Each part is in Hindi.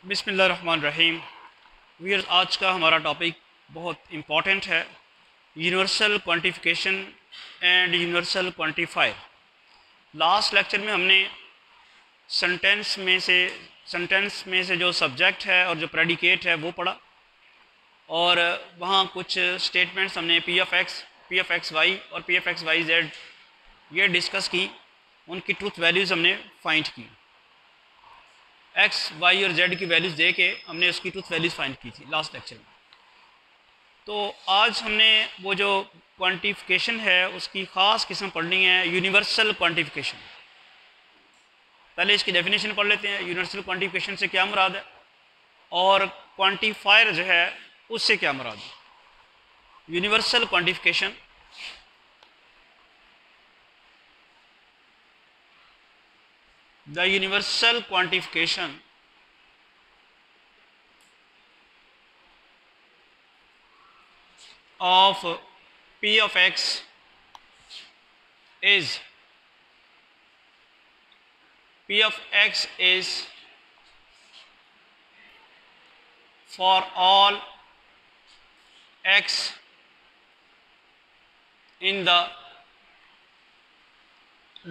बिस्मिल्लाहिर्रहमानिर्रहीम। वीर, आज का हमारा टॉपिक बहुत इम्पॉर्टेंट है, universal quantification and universal quantifier. Last lecture में हमने सेंटेंस में से जो सब्जेक्ट है और जो प्रेडिकेट है वो पढ़ा, और वहाँ कुछ स्टेटमेंट्स हमने पी एफ एक्स वाई और P F X Y Z ये डिस्कस की। उनकी ट्रूथ वैल्यूज़ हमने फाइंड की। एक्स वाई और जेड की वैल्यूज़ दे के हमने उसकी ट्रूथ वैल्यूज़ फाइंड की थी लास्ट लेक्चर में। तो आज हमने वो जो क्वांटिफिकेशन है उसकी ख़ास किस्म पढ़नी है, यूनिवर्सल क्वांटिफिकेशन। पहले इसकी डेफिनेशन पढ़ लेते हैं, यूनिवर्सल क्वांटिफिकेशन से क्या मुराद है और क्वांटिफायर जो है उससे क्या मुराद है। Universal quantification The universal quantification of P of x is for all x in the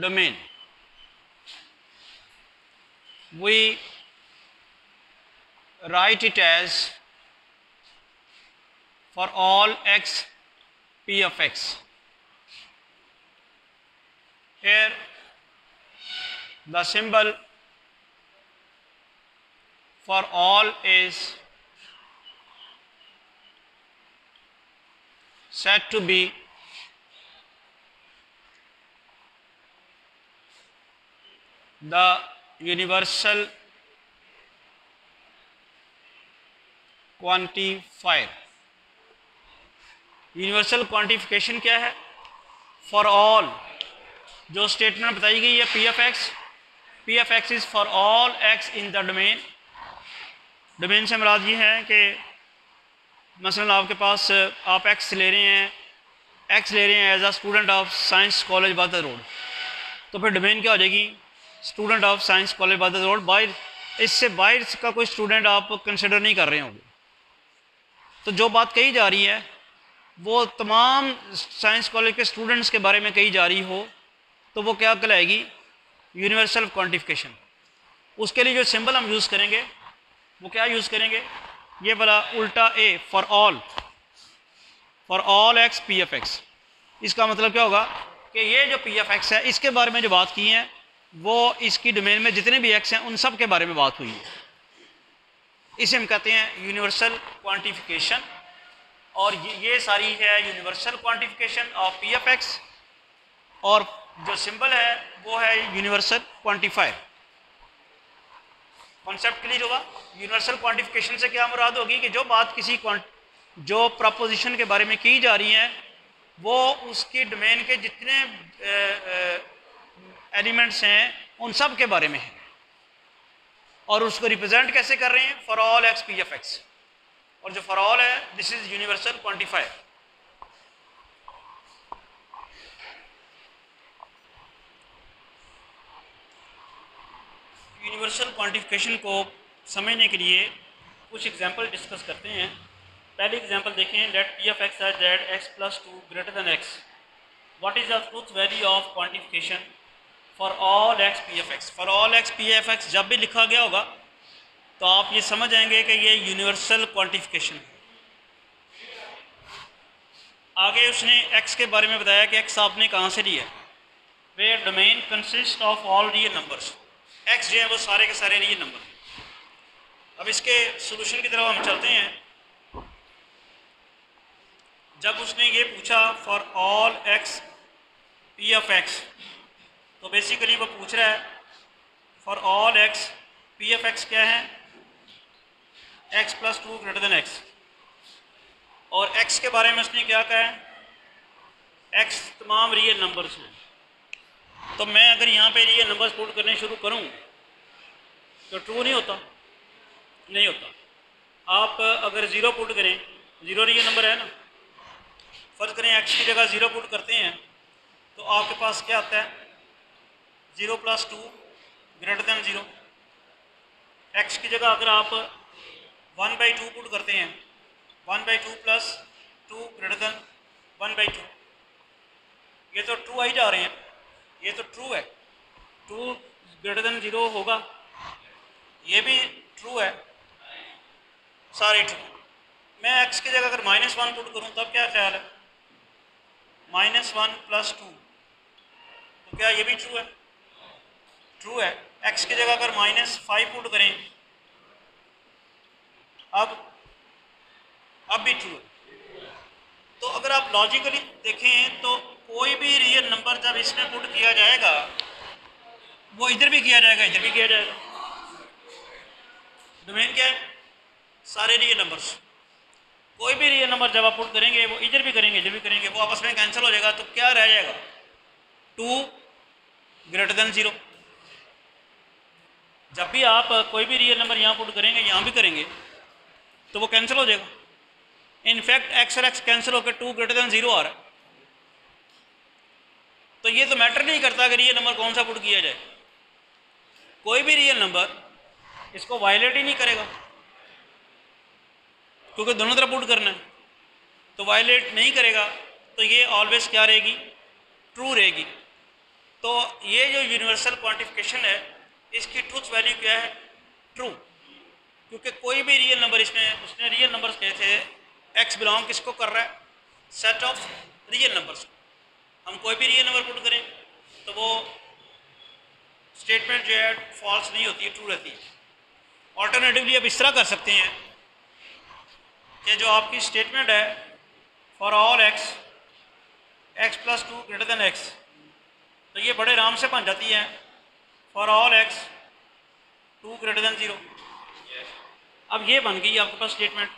domain. We write it as for all x P of x. Here the symbol for all is said to be the universal quantifier. Universal quantification क्या है? फॉर ऑल जो स्टेटमेंट बताई गई है P F x is for all x in the domain. Domain से मुराद ये है कि मसलन आपके पास आप एक्स ले रहे हैं as a student of science college Badal road, तो फिर डोमेन क्या हो जाएगी? Student of science college Badal road. बाहर, इससे बाहर का कोई स्टूडेंट आप कंसिडर नहीं कर रहे होंगे। तो जो बात कही जा रही है वो तमाम साइंस कॉलेज के स्टूडेंट्स के बारे में कही जा रही हो, तो वो क्या कहलाएगी? Universal quantification. उसके लिए जो सिंबल हम यूज़ करेंगे वो क्या यूज़ करेंगे? ये वाला उल्टा A, for all X P F X. इसका मतलब क्या होगा कि ये जो पी एफ एक्स है इसके बारे में जो बात की है वो इसकी डोमेन में जितने भी एक्स हैं उन सब के बारे में बात हुई है। इसे हम कहते हैं यूनिवर्सल क्वांटिफिकेशन, और ये सारी है universal quantification of P F x, और जो सिंबल है वो है यूनिवर्सल क्वांटिफायर। कॉन्सेप्ट क्लियर होगा? यूनिवर्सल क्वांटिफिकेशन से क्या मुराद होगी कि जो बात जो प्रपोजिशन के बारे में की जा रही है वो उसकी डोमेन के जितने एलिमेंट्स हैं उन सब के बारे में है, और उसको रिप्रेजेंट कैसे कर रहे हैं? For all X P F x. और जो फॉर ऑल है this is universal quantifier. Universal quantification को समझने के लिए कुछ एग्जांपल डिस्कस करते हैं। पहले एग्जांपल देखें, let P F X as Z X plus two greater than X. What is the truth value of quantification for all X P F X? For all X P F X जब भी लिखा गया होगा तो आप ये समझ आएंगे कि ये यूनिवर्सल क्वांटिफिकेशन है। आगे उसने एक्स के बारे में बताया कि एक्स आपने कहाँ से लिया? Where domain consist of all real numbers. X जो है वो सारे के सारे रियल नंबर। अब इसके सोल्यूशन की तरफ हम चलते हैं। जब उसने ये पूछा for all X P F x, तो बेसिकली वो पूछ रहा है for all X P F x क्या है? X plus two greater than x. और एक्स के बारे में उसने क्या कहा है? एक्स तमाम रियल नंबर्स हैं। तो मैं अगर यहाँ पे रियल नंबर्स पुट करने शुरू करूँ तो ट्रू नहीं होता? नहीं होता। आप अगर ज़ीरो पुट करें, ज़ीरो रियल नंबर है ना, फ़र्ज़ करें एक्स की जगह ज़ीरो पुट करते हैं तो आपके पास क्या आता है? 0 + 2 ग्रेटर देन 0। एक्स की जगह अगर आप 1/2 पुट करते हैं, 1/2 प्लस 2 ग्रेटर देन 1/2, ये तो ट्रू आई जा रहे हैं, ये तो ट्रू है, 2 ग्रेटर देन 0 होगा, ये भी ट्रू है, सारे ट्रू। मैं x की जगह अगर -1 पुट करूं तब क्या ख्याल है, -1 प्लस 2, तो क्या ये भी ट्रू है? ट्रू है। x की जगह अगर -5 पुट करें अब भी ट्रू है। तो अगर आप लॉजिकली देखें तो कोई भी रियल नंबर जब इसमें पुट किया जाएगा वो इधर भी किया जाएगा, इधर भी किया जाएगा। डोमेन क्या है? सारे रियल नंबर्स। कोई भी रियल नंबर जब आप पुट करेंगे वो इधर भी करेंगे, इधर भी करेंगे, वो आपस में कैंसिल हो जाएगा, तो क्या रह जाएगा? 2 ग्रेटर देन 0। जब भी आप कोई भी रियल नंबर यहाँ पुट करेंगे, यहाँ भी करेंगे, तो वो कैंसिल हो जाएगा। इनफैक्ट एक्स और एक्स कैंसिल होकर 2 ग्रेटर देन 0 आ रहा है। तो ये तो मैटर नहीं करता कि रियल नंबर कौन सा पुट किया जाए, कोई भी रियल नंबर इसको वायलेट ही नहीं करेगा, क्योंकि दोनों तरफ पुट करना है, तो वायलेट नहीं करेगा, तो ये ऑलवेज क्या रहेगी? ट्रू रहेगी। तो ये जो यूनिवर्सल क्वांटिफिकेशन है इसकी ट्रूथ वैल्यू क्या है? ट्रू। क्योंकि कोई भी रियल नंबर, इसमें उसने रियल नंबर्स कहे थे, एक्स बिलोंग किसको कर रहा है? Set of real numbers. हम कोई भी रियल नंबर पुट करें तो वो स्टेटमेंट जो है फॉल्स नहीं होती है, ट्रू रहती है। ऑल्टरनेटिवली आप इस तरह कर सकते हैं कि जो आपकी स्टेटमेंट है for all X, x plus 2 greater than x, तो ये बड़े आराम से बन जाती है for all x 2 greater than 0। अब ये बन गई आपके पास स्टेटमेंट।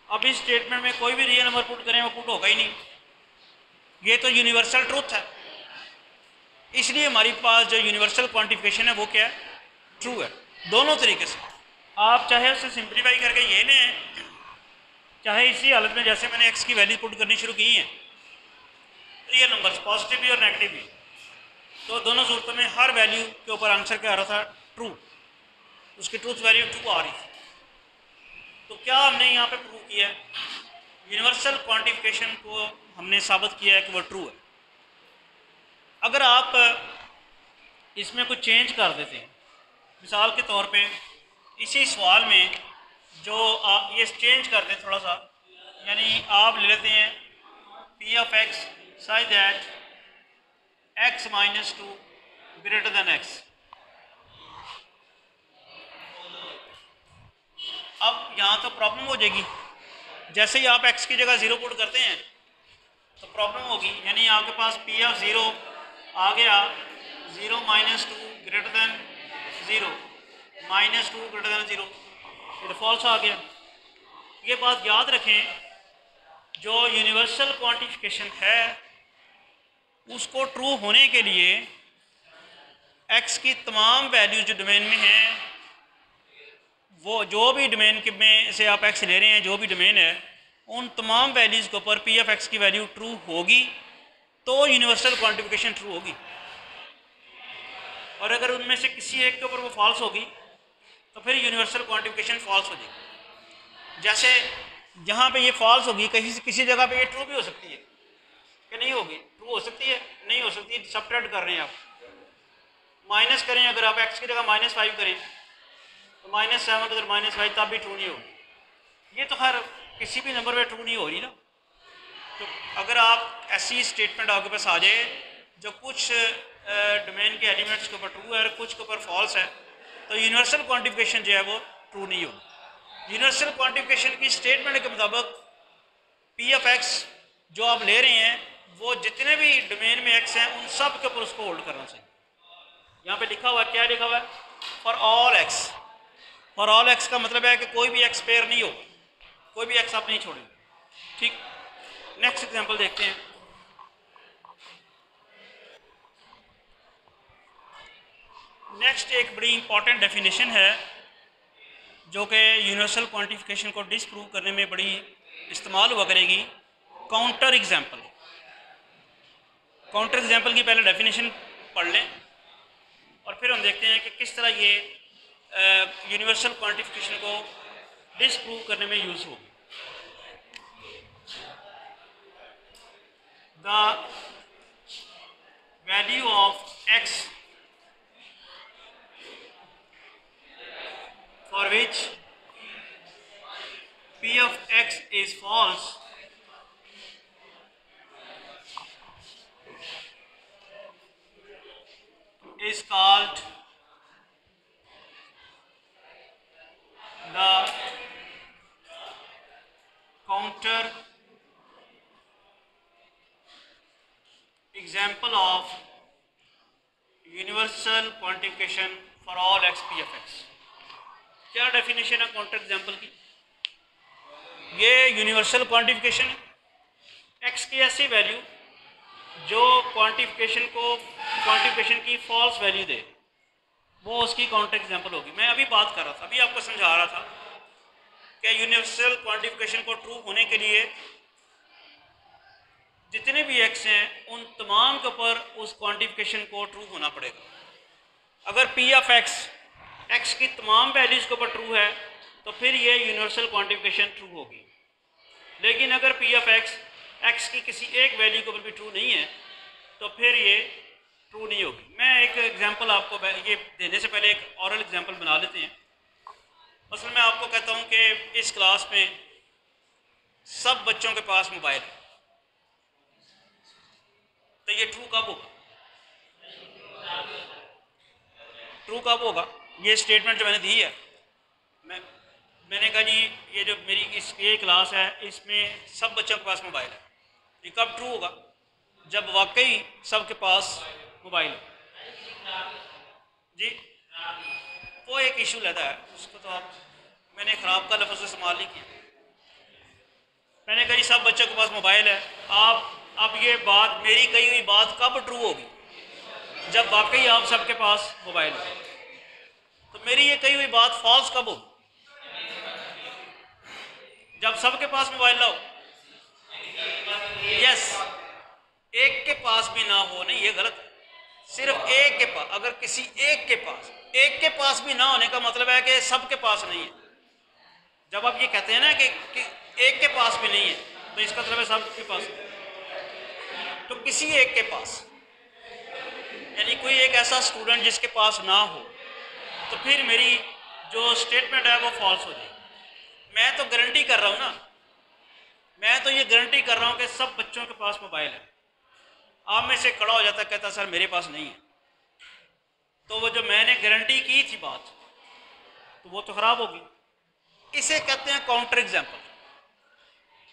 अब इस स्टेटमेंट में कोई भी रियल नंबर पुट करें वो पुट होगा ही नहीं, ये तो यूनिवर्सल ट्रूथ है। इसलिए हमारे पास जो यूनिवर्सल क्वांटिफिकेशन है वो क्या है? ट्रू है। दोनों तरीके से आप चाहे उसे सिंप्लीफाई करके ये लें, चाहे इसी हालत में जैसे मैंने एक्स की वैल्यू पुट करनी शुरू की है, रियल नंबर्स पॉजिटिव भी और नेगेटिव भी, तो दोनों सूरतों में हर वैल्यू के ऊपर आंसर क्या आ रहा था? ट्रू। उसकी ट्रूथ वैल्यू ट्रू आ रही थी। तो क्या हमने यहाँ पे प्रूव किया है? यूनिवर्सल क्वांटिफिकेशन को हमने साबित किया है कि वो ट्रू है। अगर आप इसमें कुछ चेंज कर देते हैं, मिसाल के तौर पे इसी सवाल में जो आप ये चेंज कर दें थोड़ा सा, यानी आप ले लेते हैं P of x such that x minus 2 greater than x. अब यहाँ तो प्रॉब्लम हो जाएगी, जैसे ही आप x की जगह 0 पुट करते हैं तो प्रॉब्लम होगी, यानी आपके पास पी ऑफ 0 आ गया 0 minus 2 greater than 0 minus 2 greater than 0, ये तो फॉल्स आ गया। ये बात याद रखें, जो यूनिवर्सल क्वांटिफिकेशन है उसको ट्रू होने के लिए x की तमाम वैल्यूज जो डोमेन में हैं, वो जो भी डोमेन के में से आप x ले रहे हैं, जो भी डोमेन है, उन तमाम वैल्यूज़ के ऊपर पी ऑफ एक्स की वैल्यू ट्रू होगी तो यूनिवर्सल क्वांटिफिकेशन ट्रू होगी। और अगर उनमें से किसी एक के ऊपर वो फॉल्स होगी तो फिर यूनिवर्सल क्वांटिफिकेशन फॉल्स हो जाएगी। जैसे जहाँ पे ये फॉल्स होगी, किसी जगह पे ये ट्रू भी हो सकती है कि नहीं होगी? ट्रू हो सकती है, नहीं हो सकती। सबट्रैक्ट कर रहे हैं आप, माइनस करें, अगर आप x की जगह -5 करें तो -7 अगर -5 तब भी ट्रू नहीं होगी। ये तो खैर किसी भी नंबर पे ट्रू नहीं हो रही ना। तो अगर आप ऐसी स्टेटमेंट आपके पास आ जाए जो कुछ डोमेन के एलिमेंट्स के ऊपर ट्रू है और कुछ के ऊपर फॉल्स है, तो यूनिवर्सल क्वांटिफिकेशन जो है वो ट्रू नहीं होगी। यूनिवर्सल क्वांटिफिकेशन की स्टेटमेंट के मुताबिक पी ऑफ एक्स जो आप ले रहे हैं वो जितने भी डोमेन में एक्स हैं उन सब के ऊपर उसको होल्ड करना चाहिए। यहाँ पे लिखा हुआ है, क्या लिखा हुआ है? For all x. For all x का मतलब है कि कोई भी एक्स पेयर नहीं हो, कोई भी एक्स आप नहीं छोड़ेंगे। ठीक, नेक्स्ट एग्जांपल देखते हैं। नेक्स्ट एक बड़ी इंपॉर्टेंट डेफिनेशन है जो कि यूनिवर्सल क्वांटिफिकेशन को डिसप्रूव करने में बड़ी इस्तेमाल हुआ करेगी, काउंटर एग्जांपल। काउंटर एग्जांपल की पहले डेफिनेशन पढ़ लें और फिर हम देखते हैं कि किस तरह ये यूनिवर्सल क्वांटिफिकेशन को डिसप्रूव करने में यूज़ होगी। The value of x for which p of x is false is called the counter example of universal quantification for all x p of x। क्या डेफिनेशन है काउंटर एग्जाम्पल की? ये यूनिवर्सल क्वांटिफिकेशन है, एक्स की ऐसी वैल्यू जो क्वांटिफिकेशन की फॉल्स वैल्यू दे, वो उसकी काउंटर एग्जाम्पल होगी। मैं अभी बात कर रहा था, अभी आपको समझा रहा था कि यूनिवर्सल क्वांटिफिकेशन को ट्रू होने के लिए जितने भी एक्स हैं उन तमाम के ऊपर उस क्वांटिफिकेशन को ट्रू होना पड़ेगा। अगर पी ऑफ एक्स की तमाम वैल्यूज़ के ऊपर ट्रू है तो फिर ये यूनिवर्सल क्वांटिफिकेशन ट्रू होगी। लेकिन अगर पी ऑफ एक्स की किसी एक वैल्यू के ऊपर भी ट्रू नहीं है तो फिर ये ट्रू नहीं होगी। मैं एक एग्जांपल आपको ये देने से पहले एक ऑरल एग्जांपल बना लेते हैं। मसलन मैं आपको कहता हूँ कि इस क्लास में सब बच्चों के पास मोबाइल है, तो ये ट्रू कब होगा? ट्रू कब होगा? ये स्टेटमेंट जो मैंने दी है, मैंने कहा जी ये जो मेरी ये क्लास है इसमें सब बच्चों के पास मोबाइल है, ये कब ट्रू होगा? जब वाकई सबके पास मोबाइल है। जी वो एक इशू लेता है, उसको तो आप मैंने ख़राब का लफ्ज़ इस्तेमाल नहीं किया। मैंने कहा जी सब बच्चों के पास मोबाइल है। आप अब ये बात, मेरी कही हुई बात कब ट्रू होगी? जब वाकई आप सबके पास मोबाइल है। तो मेरी ये कही हुई बात फॉल्स कब होगी? जब सबके पास मोबाइल ना हो। यस, एक के पास भी ना हो, नहीं ये गलत है। सिर्फ एक के पास, अगर किसी एक के पास भी ना होने का मतलब है कि सबके पास नहीं है। जब आप ये कहते हैं ना कि एक के पास भी नहीं है तो इसका मतलब है सबके पास। तो किसी एक के पास यानी कोई एक ऐसा स्टूडेंट जिसके पास ना हो तो फिर मेरी जो स्टेटमेंट है वो फॉल्स हो जाएगी। मैं तो गारंटी कर रहा हूँ ना, मैं तो ये गारंटी कर रहा हूँ कि सब बच्चों के पास मोबाइल है। आप में से खड़ा हो जाता कहता सर मेरे पास नहीं है, तो वो जो मैंने गारंटी की थी बात तो वो तो ख़राब होगी। इसे कहते हैं काउंटर एग्जाम्पल।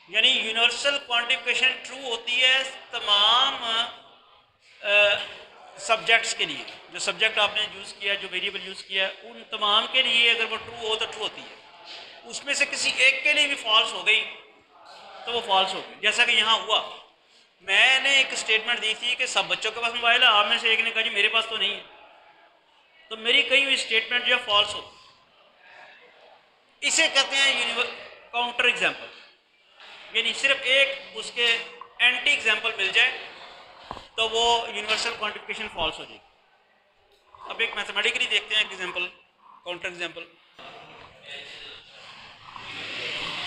यानी यूनिवर्सल क्वांटिफिकेशन ट्रू होती है तमाम सब्जेक्ट्स के लिए। जो सब्जेक्ट आपने यूज़ किया है, जो वेरिएबल यूज़ किया है, उन तमाम के लिए अगर वो ट्रू हो तो ट्रू होती है। उसमें से किसी एक के लिए भी फॉल्स हो गई तो वो फॉल्स होगी। जैसा कि यहाँ हुआ, मैंने एक स्टेटमेंट दी थी कि सब बच्चों के पास मोबाइल है, आप में से एक ने कहा जी मेरे पास तो नहीं है, तो मेरी कही हुई स्टेटमेंट जो है फॉल्स हो। इसे कहते हैं काउंटर एग्जाम्पल। यानी सिर्फ एक उसके एंटी एग्जाम्पल मिल जाए तो वो यूनिवर्सल क्वांटिफिकेशन फॉल्स हो जाएगी। अब एक मैथमेटिकली देखते हैं एग्जाम्पल, काउंटर एग्जाम्पल।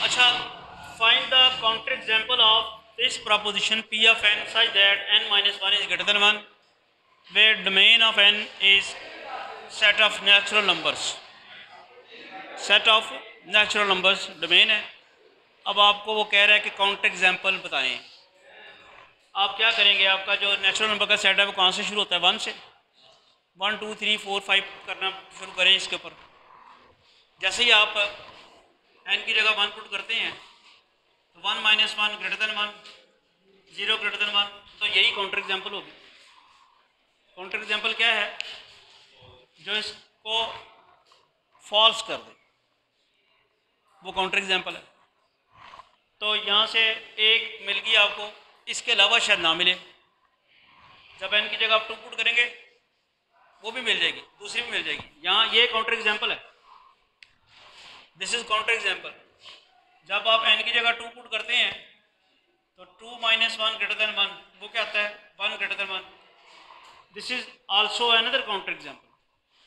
अच्छा, find the counter example of this proposition p of n such that n minus 1 is greater than 1 where domain of n is set of natural numbers। Set of natural numbers domain है। अब आपको वो कह रहा है कि काउंटर एग्जाम्पल बताएं। आप क्या करेंगे? आपका जो नेचुरल नंबर का सेट है वो कहाँ से शुरू होता है? 1 से। 1 2 3 4 5 करना शुरू करें इसके ऊपर। जैसे ही आप n की जगह 1 पुट करते हैं तो 1 minus 1 greater than 1, 0 greater than 1, तो यही काउंटर एग्जाम्पल होगी। काउंटर एग्जाम्पल क्या है? जो इसको फॉल्स कर दे वो काउंटर एग्जाम्पल है। तो यहाँ से एक मिल गई आपको, इसके अलावा शायद ना मिले। जब n की जगह आप 2 पुट करेंगे वो भी मिल जाएगी, दूसरी भी मिल जाएगी। यहाँ ये काउंटर एग्जाम्पल है, दिस इज काउंटर एग्जाम्पल। जब आप n की जगह 2 पुट करते हैं तो 2 minus 1 greater than 1, वो क्या आता है? 1 greater than 1। This is also another counter example.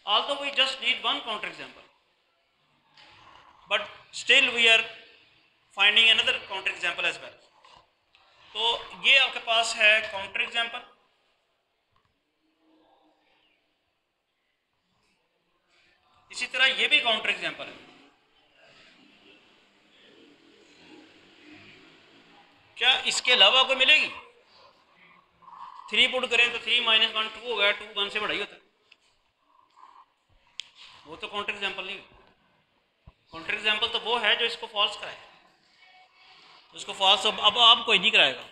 although we just need one counter example, but still we are finding another counter example as well. तो ये आपके पास है काउंटर एग्जाम्पल, इसी तरह ये भी काउंटर एग्जाम्पल है। क्या इसके अलावा कोई मिलेगी? 3 पुट करें तो 3 - 1 2 हो गया, 2 1 से बड़ा ही होता है, वो तो काउंटर एग्जाम्पल नहीं। काउंटर एग्जाम्पल तो वो है जो इसको फॉल्स कराए, उसको फॉल्स अब कोई नहीं कराएगा।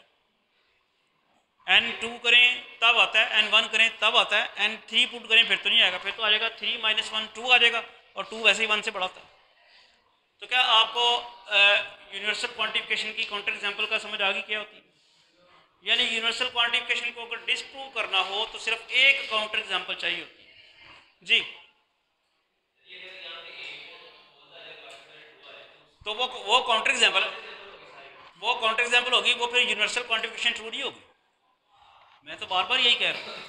n2 करें तब आता है, n1 करें तब आता है, n3 पुट करें फिर तो नहीं आएगा, फिर तो आ जाएगा 3 - 1 2 आ जाएगा, और 2 वैसे ही 1 से बड़ा होता है। तो क्या आपको यूनिवर्सल क्वांटिफिकेशन की काउंटर एग्जाम्पल का समझ आ गई क्या होती है? यानी यूनिवर्सल क्वांटिफिकेशन को अगर डिस्प्रूव करना हो तो सिर्फ एक काउंटर एग्जाम्पल चाहिए होती है जी। तो वो काउंटर एग्जाम्पल, वो काउंटर एग्जाम्पल होगी, वो फिर यूनिवर्सल क्वांटिफिकेशन ट्रू नहीं होगी। मैं तो बार बार यही कह रहा हूँ,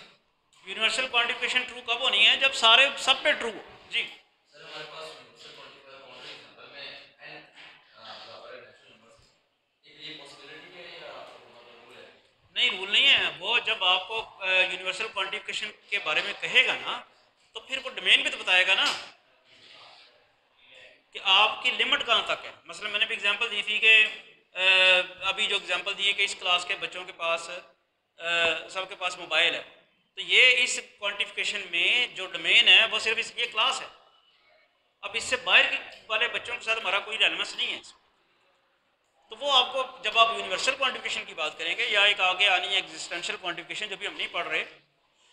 यूनिवर्सल क्वांटिफिकेशन ट्रू कब होनी है? जब सारे सब पे ट्रू हो जी। नहीं, रूल नहीं है वो। जब आपको यूनिवर्सल क्वांटिफिकेशन के बारे में कहेगा ना, तो फिर वो डोमेन भी तो बताएगा ना कि आपकी लिमिट कहाँ तक है। मसलन मैंने भी एग्जांपल दी थी कि अभी जो एग्जांपल दी है कि इस क्लास के बच्चों के पास सबके पास मोबाइल है, तो ये इस क्वांटिफिकेशन में जो डोमेन है वो सिर्फ ये क्लास है। अब इससे बाहर वाले बच्चों के साथ हमारा कोई रेलेवेंस नहीं है। तो वो आपको जब आप यूनिवर्सल क्वांटिफिकेशन की बात करेंगे, या एक आगे आनी है एग्जिस्टेंशियल क्वांटिफिकेशन जो भी हम नहीं पढ़ रहे,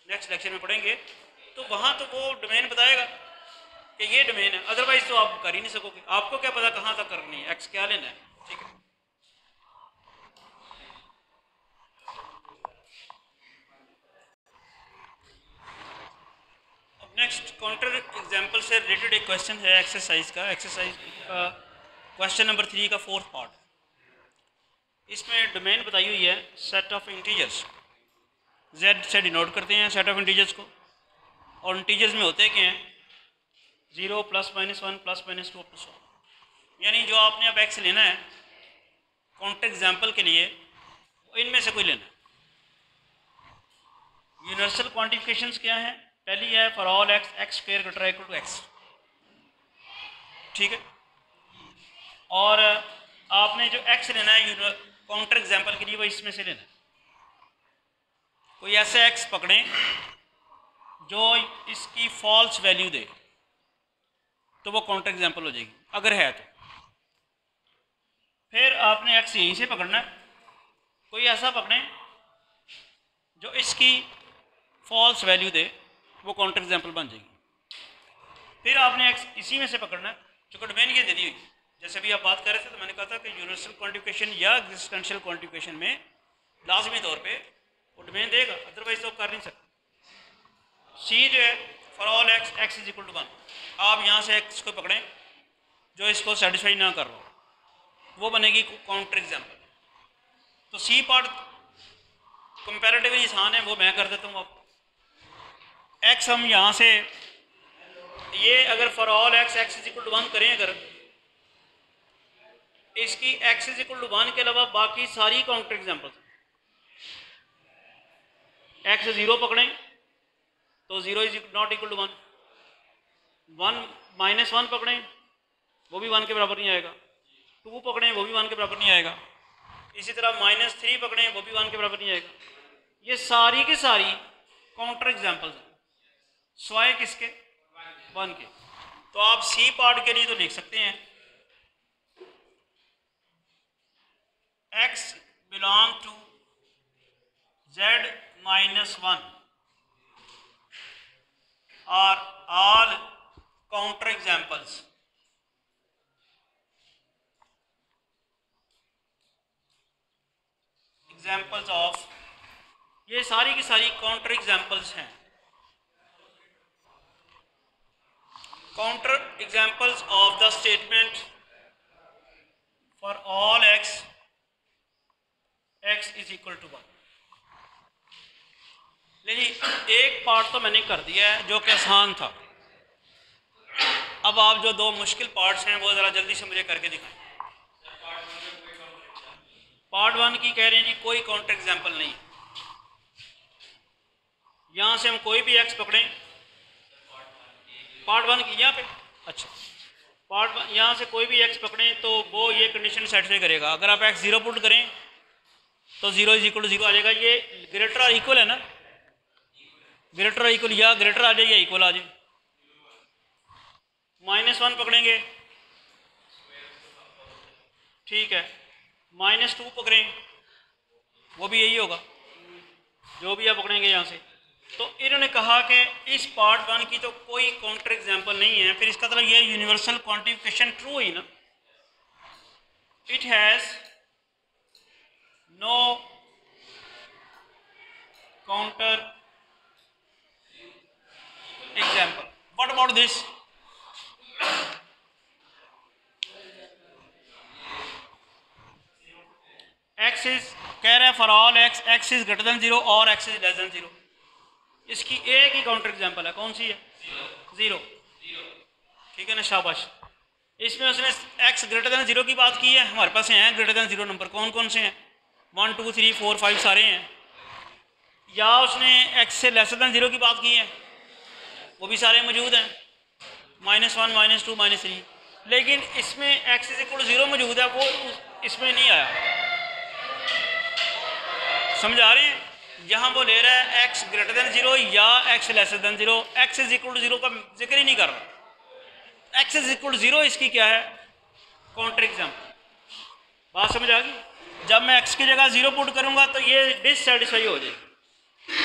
नेक्स्ट लेक्चर में पढ़ेंगे, तो वहाँ तो वो डोमेन बताएगा कि ये डोमेन है, अदरवाइज तो आप कर ही नहीं सकोगे। आपको क्या पता कहाँ तक करनी है, एक्स क्या लेना है, ठीक है। अब नेक्स्ट काउंटर एग्जाम्पल से रिलेटेड एक क्वेश्चन है एक्सरसाइज का, एक्सरसाइज का क्वेश्चन नंबर 3 का 4th पार्ट। इसमें डोमेन बताई हुई है सेट ऑफ इंटीजर्स, z से डिनोट करते हैं सेट ऑफ इंटीजर्स को, और इंटीजर्स में होते क्या हैं? 0 +- 1 +- 2 +1। यानी जो आपने अब x लेना है काउंटर एग्जाम्पल के लिए, इनमें से कोई लेना है। यूनिवर्सल क्वांटिफिकेशंस क्या है? पहली है for all x x² > x, ठीक है। और आपने जो x लेना है काउंटर एग्जाम्पल के लिए, वो इसमें से लेना है। कोई ऐसे x पकड़ें जो इसकी फॉल्स वैल्यू दे, तो वो काउंटर एग्जाम्पल हो जाएगी अगर है तो। फिर आपने x यहीं से पकड़ना है, कोई ऐसा पकड़ें जो इसकी फॉल्स वैल्यू दे, वो काउंटर एग्जाम्पल बन जाएगी। फिर आपने x इसी में से पकड़ना है, जो डोमेन ये दे दी हुई। जैसे भी आप बात कर रहे थे तो मैंने कहा था कि यूनिवर्सल क्वांटिफिकेशन या एग्जिस्टेंशियल क्वांटिफिकेशन में लाजमी तौर पे वो डोमेन देगा, अदरवाइज तो कर नहीं सकते। सी जो है फॉर ऑल x x = 1, आप यहाँ से x को पकड़ें जो इसको सेटिस्फाई ना कर रहा हो, वो बनेगी काउंटर एग्जाम्पल। तो सी पार्ट कंपैरेटिवली आसान है, वो मैं कर देता हूँ आपको। x हम यहाँ से ये अगर फॉर ऑल x = 1 करें, अगर इसकी x = 1 के अलावा बाकी सारी काउंटर एग्जाम्पल, x 0 पकड़ें तो 0 = 1, 1 - 1 पकड़ें वो भी 1 के बराबर नहीं आएगा, 2 पकड़ें वो भी 1 के बराबर नहीं आएगा, इसी तरह -3 पकड़ें वो भी 1 के बराबर नहीं आएगा। ये सारी की सारी काउंटर एग्जाम्पल्स हैं, स्वाय किसके? 1 के। तो आप सी पार्ट के लिए तो लिख सकते हैं x belong to z - 1 are all counter examples of, ये सारी की सारी काउंटर एग्जाम्पल्स हैं। Counter examples of the statement for all x = 1। लेकिन एक पार्ट तो मैंने कर दिया है जो कि आसान था, अब आप जो दो मुश्किल पार्ट्स हैं वो ज़रा जल्दी से मुझे करके दिखाएं। पार्ट 1 की कह रहे हैं जी कोई काउंटर एग्जाम्पल नहीं, यहाँ से हम कोई भी एक्स पकड़ें, पार्ट 1 की यहाँ पे, अच्छा पार्ट 1 यहाँ से कोई भी एक्स पकड़ें तो वो ये कंडीशन सेटिस्फाई करेगा। अगर आप एक्स 0 पुट करें तो 0 = 0 आ जाएगा। ये ग्रेटर और इक्वल है ना, ग्रेटर और इक्वल, या ग्रेटर आ जाए या इक्वल आ जाए। -1 पकड़ेंगे, ठीक है, -2 पकड़ें, वो भी यही होगा, जो भी आप पकड़ेंगे यहाँ से। तो इन्होंने कहा कि इस पार्ट 1 की तो कोई काउंटर एग्जाम्पल नहीं है, फिर इसका मतलब ये यूनिवर्सल क्वांटिफिकेशन ट्रू हुई ना। It has no counter example. What about this? X is कह रहा है for all X, X is greater than 0 और एक्स इज लेस देन 0। इसकी एक ही काउंटर एग्जाम्पल है, कौन सी है? 0। ठीक है ना, शाबाश। इसमें उसने एक्स ग्रेटर देन 0 की बात की है, हमारे पास हैं ग्रेटर देन 0 नंबर, कौन कौन से हैं? 1 2 3 4 5 सारे हैं। या उसने एक्स से लेस देन 0 की बात की है, वो भी सारे मौजूद हैं, -1 -2 -3। लेकिन इसमें एक्स इज इक्वल 0 मौजूद है, वो इसमें नहीं आया। समझ आ रहे हैं? यहाँ वो ले रहा है एक्स ग्रेटर देन 0 या X less than 0, X is equal to 0 का जिक्र ही नहीं कर रहा। एक्स इज इक्वल टू 0 इसकी क्या है? Counter example. बात समझ आ गई? जब मैं एक्स की जगह 0 पुट करूँगा तो ये डिससेटिस्फाई हो जाएगी,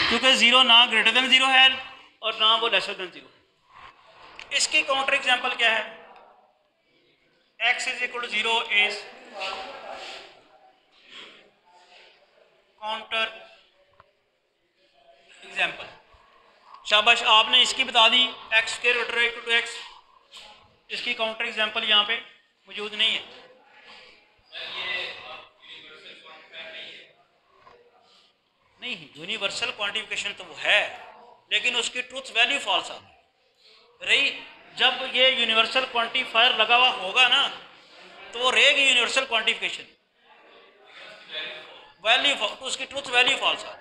क्योंकि 0 ना ग्रेटर देन 0 है और ना वो लेसर देन 0। इसकी काउंटर एग्जाम्पल क्या है? X is equal to 0 is counter example. शाबाश, आपने इसकी बता दी, X square greater equal to X. इसकी काउंटर एग्जाम्पल यहाँ पे मौजूद नहीं है। नहीं, यूनिवर्सल क्वांटिफिकेशन तो वो है, लेकिन उसकी ट्रूथ वैल्यू फॉल्स आ रही। जब ये यूनिवर्सल क्वांटिफायर लगा हुआ होगा ना तो वो रहेगी यूनिवर्सल क्वांटिफिकेशन वैल्यू, तो उसकी ट्रूथ वैल्यू फॉल्स आ।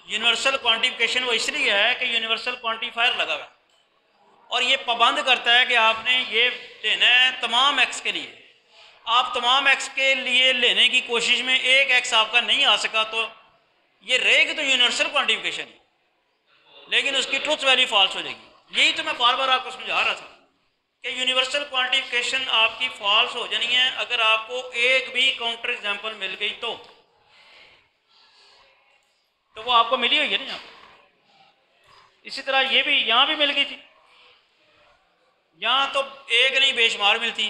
यूनिवर्सल क्वांटिफिकेशन वो इसलिए है कि यूनिवर्सल क्वांटिफायर लगा हुआ है और ये पाबंद करता है कि आपने ये लेना है तमाम एक्स के लिए। आप तमाम एक्स के लिए लेने की कोशिश में एक एक्स आपका नहीं आ सका तो ये रहेगी तो यूनिवर्सल क्वांटिफिकेशन, लेकिन उसकी ट्रूथ वैल्यू फॉल्स हो जाएगी। यही तो मैं बार बार आपको समझा रहा था कि यूनिवर्सल क्वांटिफिकेशन आपकी फॉल्स हो जानी है अगर आपको एक भी काउंटर एग्जाम्पल मिल गई तो वो आपको मिली हुई है ना यहाँ पर। इसी तरह ये भी यहाँ भी मिल गई थी, यहाँ तो एक नहीं बेशुमार मिलती,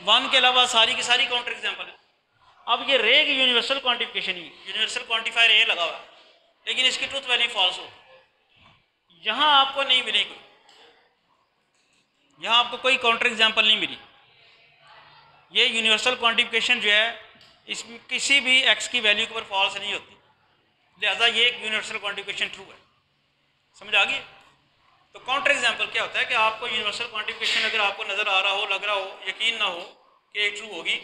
1 के अलावा सारी की सारी काउंटर एग्जाम्पल है। अब ये रहेगी यूनिवर्सल क्वांटिफिकेशन ही, यूनिवर्सल क्वांटिफायर ये लगा हुआ, लेकिन इसकी ट्रूथ वैल्यू फॉल्स हो। यहाँ आपको नहीं मिलेगी, यहाँ आपको कोई काउंटर एग्जाम्पल नहीं मिली। ये यूनिवर्सल क्वांटिफिकेशन जो है इसमें किसी भी एक्स की वैल्यू के ऊपर फॉल्स नहीं होती, लिहाजा ये एक यूनिवर्सल क्वांटिफिकेशन ट्रू है। समझ आ गई? तो काउंटर एग्जाम्पल क्या होता है कि आपको यूनिवर्सल क्वांटिफिकेशन अगर आपको नज़र आ रहा हो, लग रहा हो, यकीन ना हो कि ट्रू होगी,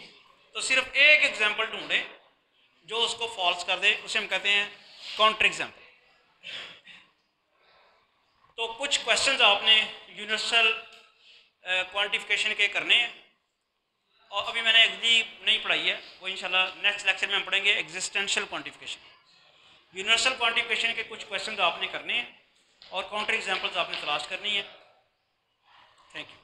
तो सिर्फ एक एग्जाम्पल ढूंढें जो उसको फॉल्स कर दे, उसे हम कहते हैं काउंटर एग्जाम्पल। तो कुछ क्वेश्चंस आपने यूनिवर्सल क्वांटिफिकेशन के करने हैं और अभी मैंने अगली नहीं पढ़ाई है, वो इंशाल्लाह नेक्स्ट लेक्चर में हम पढ़ेंगे एग्जिस्टेंशियल क्वांटिफिकेशन। यूनिवर्सल क्वांटिफिकेशन के कुछ क्वेश्चंस आपने करने हैं और काउंटर एग्जाम्पल्स आपने तलाश करनी है। Thank you.